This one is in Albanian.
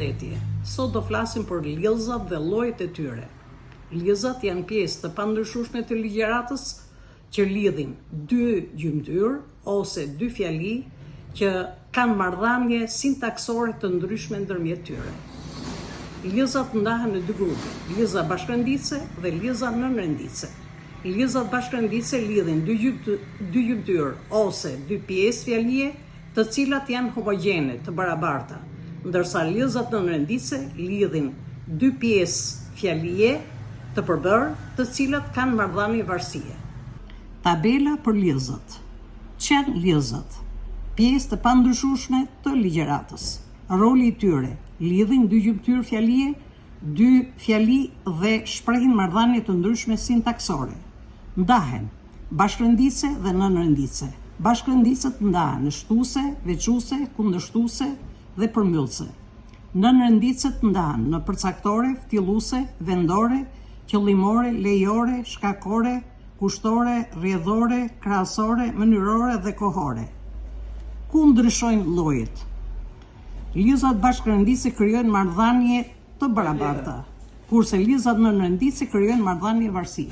përshëndetje. Sot do flasim për liellzat dhe llojet e tyre. Liellzat janë pjesë të pandryshueshme të ligjëratës që lidhin dy gjymtyr ose dy fjali që kanë marrëdhënie sintaksore të ndryshme ndërmjet tyre. Liellzat ndahen në dy grupe, liellza bashkërenditëse dhe liellza nënrenditëse. Liellzat bashkërenditëse lidhin dy gjymtyr ose dy pjesë fjalie të cilat janë homogjene, të barabarta, ndërsa liellzat nënrenditëse lidhin dy pjesë fjalie të përbërë, të cilat kanë marrëdhënie varësie. Tabela për liellzat. Ç'janë liellzat? Pjesë të pandryshueshme të ligjëratës. Roli i tyre: lidhin dy gjymtyr fjalie, dy fjali dhe shprehin marrëdhënie të ndryshme sintaksore. Ndahen bashkërenditëse dhe nënrenditëse. Bashkërenditëset ndahen në shtuese, veçuese, kundërshtuese dhe përmbyllëse. Nënrenditëset ndahen në përcaktore, ftylluese, vendore, qëllimore, lejore, shkakore, kushtore, rrjedhore, krahasore, mënyrore dhe kohore. Ku ndryshojnë llojet? Liellzat bashkërenditëse krijojnë marrëdhënie të barabarta, kurse liellzat nënrenditëse krijojnë marrëdhënie varësie.